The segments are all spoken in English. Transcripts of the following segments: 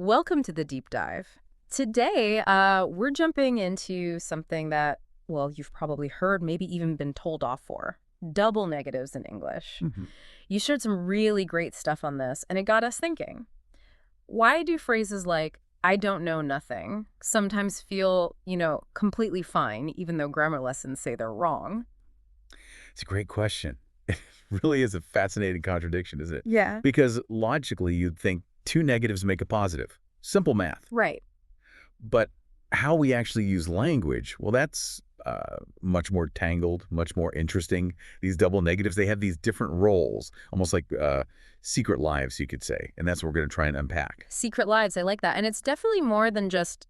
Welcome to the deep dive. Today, we're jumping into something that, well, you've probably heard, maybe even been told off for. Double negatives in English. Mhm. You shared some really great stuff on this, and it got us thinking. Why do phrases like, I don't know nothing, sometimes feel, completely fine, even though grammar lessons say they're wrong? It's a great question. It really is a fascinating contradiction, isn't it? Yeah. Because logically, you'd think two negatives make a positive. Simple math. Right. But how we actually use language, well, that's much more tangled, much more interesting. These double negatives, they have these different roles, almost like secret lives, you could say. And that's what we're going to try and unpack. Secret lives, I like that. And it's definitely more than just,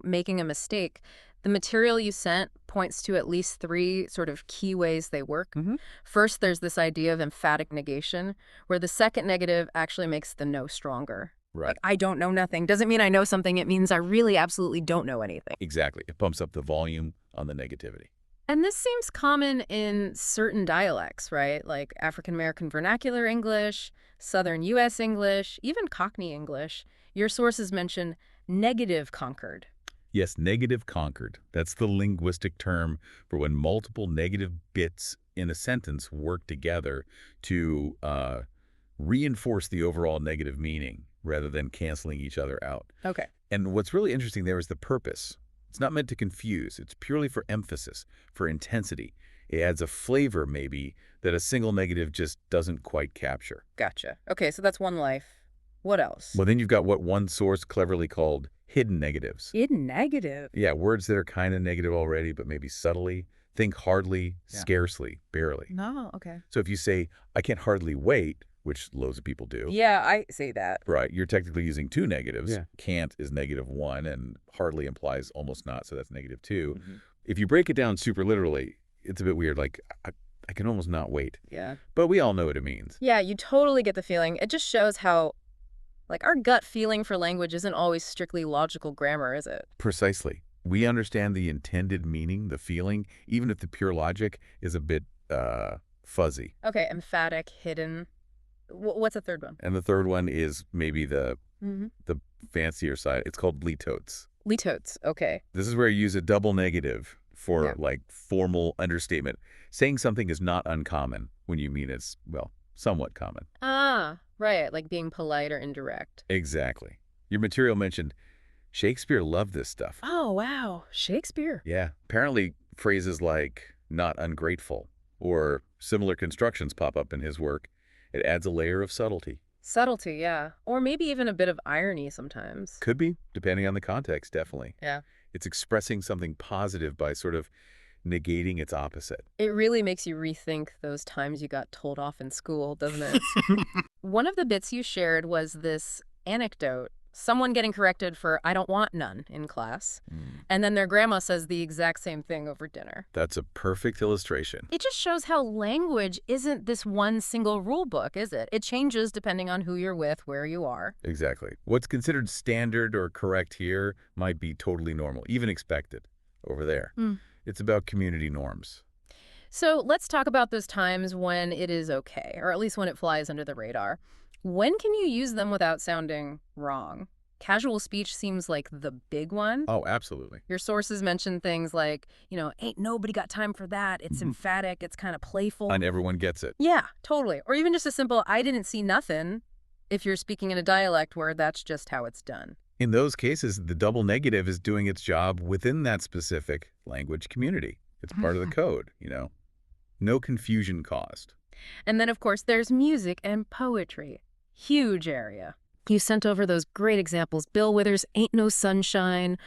making a mistake. The material you sent points to at least three sort of key ways they work. Hmm. First, there's this idea of emphatic negation, where the second negative actually makes the no stronger. Right. Like, I don't know nothing doesn't mean I know something. It means I really absolutely don't know anything. Exactly. It pumps up the volume on the negativity. And this seems common in certain dialects, right? Like African American vernacular English, Southern U.S. English, even Cockney English. Your sources mention negative conquered. Yes, negative conquered. That's the linguistic term for when multiple negative bits in a sentence work together to reinforce the overall negative meaning rather than canceling each other out. Okay. And what's really interesting there is the purpose. It's not meant to confuse. It's purely for emphasis, for intensity. It adds a flavor, maybe, that a single negative just doesn't quite capture. Gotcha. Okay, so that's one life. What else? Well, then you've got what one source cleverly called hidden negatives. Hidden negative. Yeah, words that are kind of negative already, but maybe subtly. Think hardly, Yeah. scarcely, barely. No, okay. So if you say, I can't hardly wait, which loads of people do, Yeah, I say that. right, you're technically using two negatives. Yeah. Can't is -1, and hardly implies almost not, so that's -2. Mhm. If you break it down super literally, it's a bit weird, like, I can almost not wait. Yeah. But we all know what it means. Yeah, you totally get the feeling. It just shows how, like, our gut feeling for language isn't always strictly logical grammar, is it? Precisely. We understand the intended meaning, the feeling, even if the pure logic is a bit fuzzy. Okay, emphatic, hidden. What's the third one? And the third one is maybe the Mm-hmm. the fancier side. It's called litotes. Litotes. Okay. This is where you use a double negative for Yeah. like formal understatement. Saying something is not uncommon when you mean it's, well, somewhat common. Ah, right. Like being polite or indirect. Exactly. Your material mentioned Shakespeare loved this stuff. Oh, wow. Shakespeare. Yeah. Apparently phrases like not ungrateful or similar constructions pop up in his work. It adds a layer of subtlety. Subtlety, yeah. Or maybe even a bit of irony sometimes. Could be, depending on the context, definitely. Yeah. It's expressing something positive by sort of negating its opposite. It really makes you rethink those times you got told off in school, doesn't it? One of the bits you shared was this anecdote. Someone getting corrected for, I don't want none in class. And then their grandma says the exact same thing over dinner. That's a perfect illustration. It just shows how language isn't this one single rule book, is it? It changes depending on who you're with, where you are. Exactly. What's considered standard or correct here might be totally normal, even expected over there. Mm. It's about community norms. So let's talk about those times when it is okay, or at least when it flies under the radar. When can you use them without sounding wrong? Casual speech seems like the big one. Oh, absolutely. Your sources mention things like, ain't nobody got time for that. It's Mhm. emphatic. It's kind of playful. And everyone gets it. Yeah, totally. Or even just a simple, I didn't see nothing, if you're speaking in a dialect where that's just how it's done. In those cases, the double negative is doing its job within that specific language community. It's part of the code, No confusion caused. And then, of course, there's music and poetry. Huge area. You sent over those great examples. Bill Withers' Ain't No Sunshine,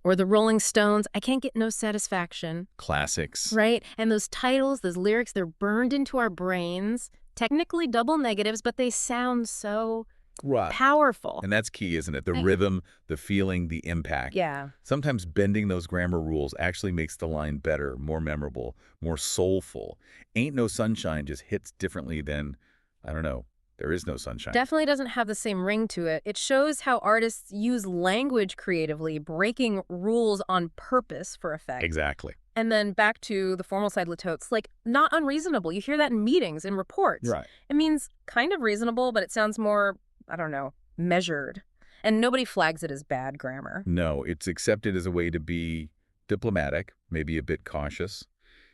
or the Rolling Stones' I Can't Get No Satisfaction, Classics. right? And those titles, those lyrics, they're burned into our brains. Technically double negatives, but they sound so Right. powerful. And that's key, isn't it? The Right. rhythm, the feeling, the impact. Yeah. Sometimes bending those grammar rules actually makes the line better, more memorable, more soulful. Ain't No Sunshine just hits differently than, I don't know, There is no sunshine. Definitely doesn't have the same ring to it. It shows how artists use language creatively, breaking rules on purpose for effect. Exactly. And then back to the formal side litotes, like, not unreasonable. You hear that in meetings, in reports. Right. It means kind of reasonable, but it sounds more, I don't know, measured. And nobody flags it as bad grammar. No, it's accepted as a way to be diplomatic, maybe a bit cautious.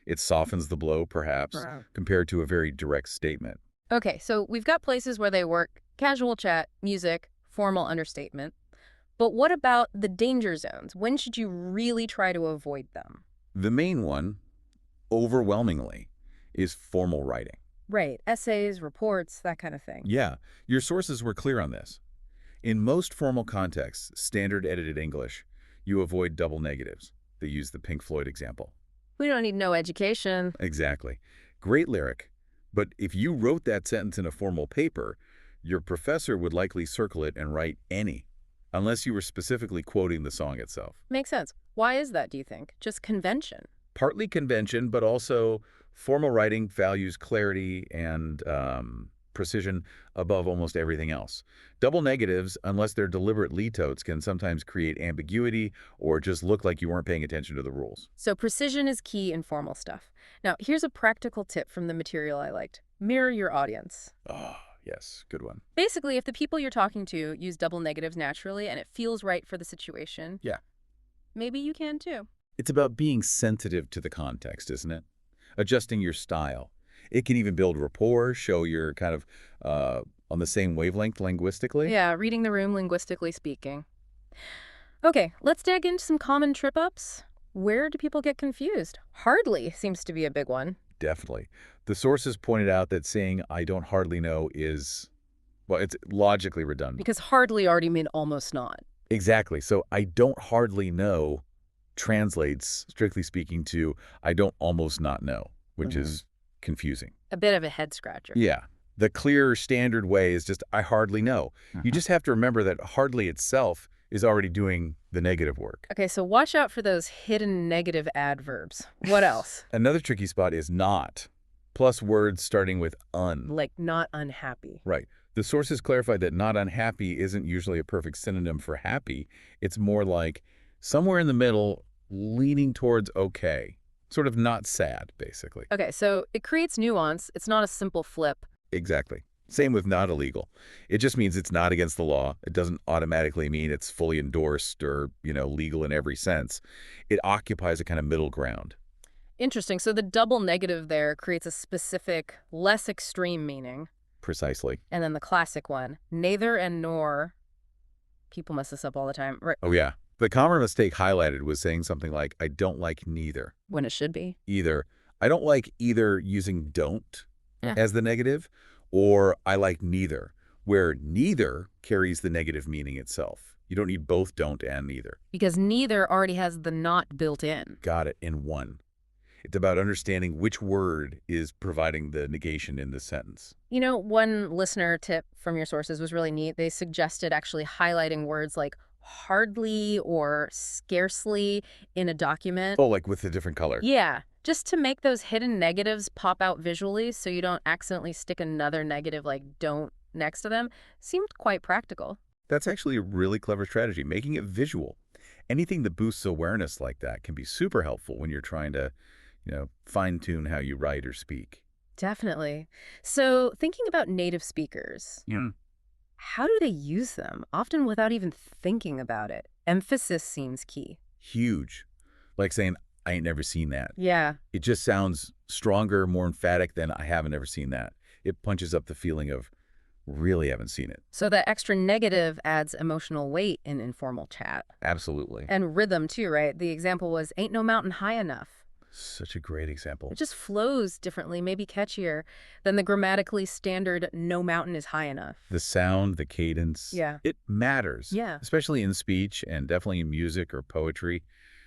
It softens the blow, perhaps, Right. compared to a very direct statement. Okay, so we've got places where they work casual chat, music, formal understatement. But what about the danger zones? When should you really try to avoid them? The main one, overwhelmingly, is formal writing. Right, essays, reports, that kind of thing. Yeah, your sources were clear on this. In most formal contexts, standard edited English, you avoid double negatives. They use the Pink Floyd example. We don't need no education. Exactly. Great lyric. But if you wrote that sentence in a formal paper, your professor would likely circle it and write any, unless you were specifically quoting the song itself. Makes sense. Why is that, do you think? Just convention. Partly convention, but also formal writing values clarity and precision above almost everything else. Double negatives, unless they're deliberate litotes, can sometimes create ambiguity or just look like you weren't paying attention to the rules. So precision is key in formal stuff. Now, here's a practical tip from the material I liked. Mirror your audience. Oh, yes, good one. Basically, if the people you're talking to use double negatives naturally and it feels right for the situation, Yeah. maybe you can too. It's about being sensitive to the context, isn't it? Adjusting your style. It can even build rapport, show you're kind of on the same wavelength linguistically. Yeah, reading the room linguistically speaking. Okay, let's dig into some common trip-ups. Where do people get confused? Hardly seems to be a big one. Definitely. The sources pointed out that saying "I don't hardly know" is, well, it's logically redundant. Because hardly already mean almost not. Exactly. So "I don't hardly know" translates, strictly speaking, to "I don't almost not know," which is confusing. A bit of a head scratcher. Yeah. The clear standard way is just "I hardly know." You just have to remember that hardly itself is already doing the negative work. Okay, so watch out for those hidden negative adverbs. What else? Another tricky spot is "not," plus words starting with "un." Like not unhappy. Right. The sources clarified that "not unhappy" isn't usually a perfect synonym for happy. It's more like somewhere in the middle, leaning towards okay. Sort of not sad, basically. Okay, so it creates nuance. It's not a simple flip. Exactly. Same with "not illegal." It just means it's not against the law. It doesn't automatically mean it's fully endorsed or, legal in every sense. It occupies a kind of middle ground. Interesting. So the double negative there creates a specific, less extreme meaning. Precisely. And then the classic one, neither and nor. People mess this up all the time. Right. Oh, yeah. The common mistake highlighted was saying something like, "I don't like neither." When it should be. Either. I don't like either using "don't" Yeah. as the negative, or I like neither, where neither carries the negative meaning itself. You don't need both "don't" and "neither." Because neither already has the not built in. Got it, in one. It's about understanding which word is providing the negation in the sentence. One listener tip from your sources was really neat. They suggested actually highlighting words like hardly or scarcely in a document. Oh, like with a different color. Yeah, just to make those hidden negatives pop out visually so you don't accidentally stick another negative like don't next to them. Seemed quite practical. That's actually a really clever strategy, making it visual. Anything that boosts awareness like that can be super helpful when you're trying to, fine-tune how you write or speak. Definitely. So thinking about native speakers, Yeah. how do they use them? Often without even thinking about it. Emphasis seems key. Huge. Like saying, "I ain't never seen that." Yeah. It just sounds stronger, more emphatic than "I haven't ever seen that." It punches up the feeling of really haven't seen it. So that extra negative adds emotional weight in informal chat. Absolutely. And rhythm too, right? The example was, ain't no mountain high enough. Such a great example. It just flows differently, maybe catchier than the grammatically standard no mountain is high enough. The sound, the cadence. Yeah. It matters. Yeah. Especially in speech and definitely in music or poetry.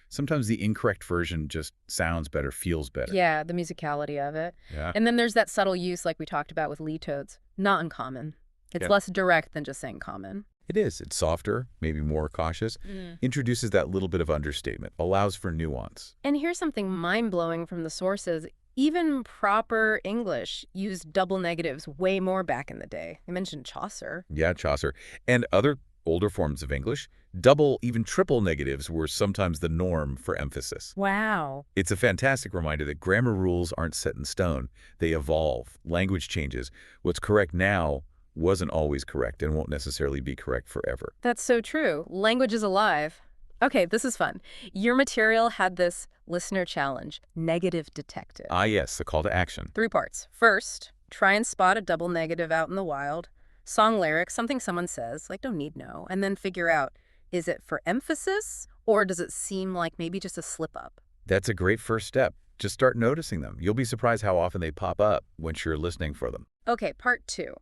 Sometimes the incorrect version just sounds better, feels better. Yeah, the musicality of it. Yeah. And then there's that subtle use like we talked about with litotes. Not uncommon. It's Yeah. less direct than just saying common. It is. It's softer, maybe more cautious, introduces that little bit of understatement, allows for nuance. And here's something mind-blowing from the sources. Even proper English used double negatives way more back in the day. I mentioned Chaucer. Yeah, Chaucer. And other older forms of English, double, even triple negatives were sometimes the norm for emphasis. Wow. It's a fantastic reminder that grammar rules aren't set in stone. They evolve. Language changes. What's correct now wasn't always correct and won't necessarily be correct forever. That's so true. Language is alive. Okay, this is fun. Your material had this listener challenge, negative detective. Ah, yes, the call to action. 3 parts. First, try and spot a double negative out in the wild. Song lyrics, something someone says, like don't need know. And then figure out, is it for emphasis or does it seem like maybe just a slip up? That's a great first step. Just start noticing them. You'll be surprised how often they pop up once you're listening for them. Okay, part 2.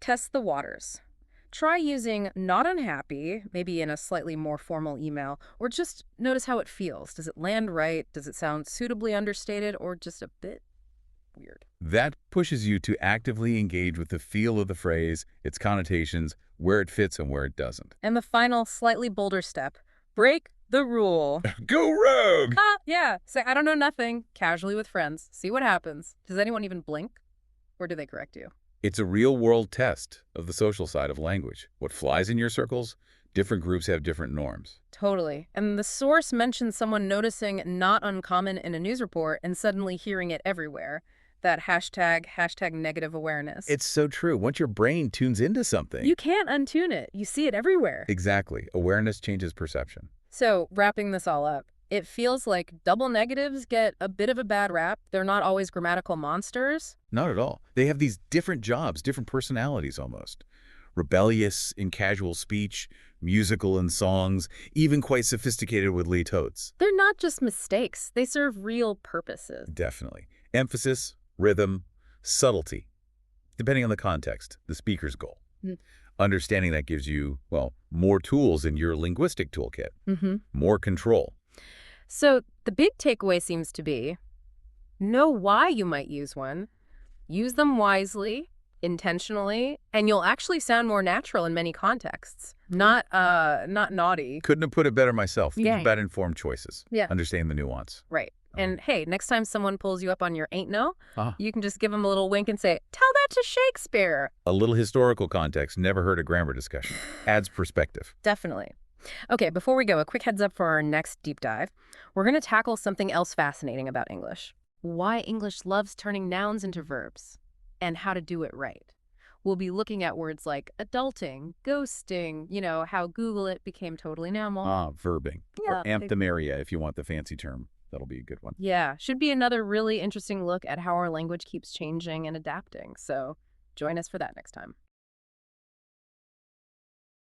Test the waters. Try using not unhappy, maybe in a slightly more formal email, or just notice how it feels. Does it land right? Does it sound suitably understated or just a bit weird? That pushes you to actively engage with the feel of the phrase, its connotations, where it fits and where it doesn't. And the final, slightly bolder step, break the rule. Go rogue! Yeah, say I don't know nothing, casually with friends. See what happens. Does anyone even blink? Or do they correct you? It's a real-world test of the social side of language. What flies in your circles? Different groups have different norms. Totally. And the source mentions someone noticing not uncommon in a news report and suddenly hearing it everywhere. That hashtag negative awareness. It's so true. Once your brain tunes into something... You can't untune it. You see it everywhere. Exactly. Awareness changes perception. So, wrapping this all up, it feels like double negatives get a bit of a bad rap. They're not always grammatical monsters. Not at all. They have these different jobs, different personalities almost. Rebellious in casual speech, musical in songs, even quite sophisticated with Lee totes. They're not just mistakes. They serve real purposes. Definitely. Emphasis, rhythm, subtlety, depending on the context, the speaker's goal. Understanding that gives you, well, more tools in your linguistic toolkit, more control. So the big takeaway seems to be, know why you might use one, use them wisely, intentionally, and you'll actually sound more natural in many contexts. Not naughty. Couldn't have put it better myself. Think Yeah. about informed choices. Yeah. Understanding the nuance. Right. And hey, next time someone pulls you up on your ain't no, Ah. you can just give them a little wink and say, tell that to Shakespeare. A little historical context, never heard a grammar discussion. Adds perspective. Definitely. Okay, before we go, a quick heads up for our next deep dive. We're going to tackle something else fascinating about English. Why English loves turning nouns into verbs and how to do it right. We'll be looking at words like adulting, ghosting, how Google it became totally normal. Verbing. Yeah, Or amphomeria, if you want the fancy term. That'll be a good one. Yeah, should be another really interesting look at how our language keeps changing and adapting. So join us for that next time.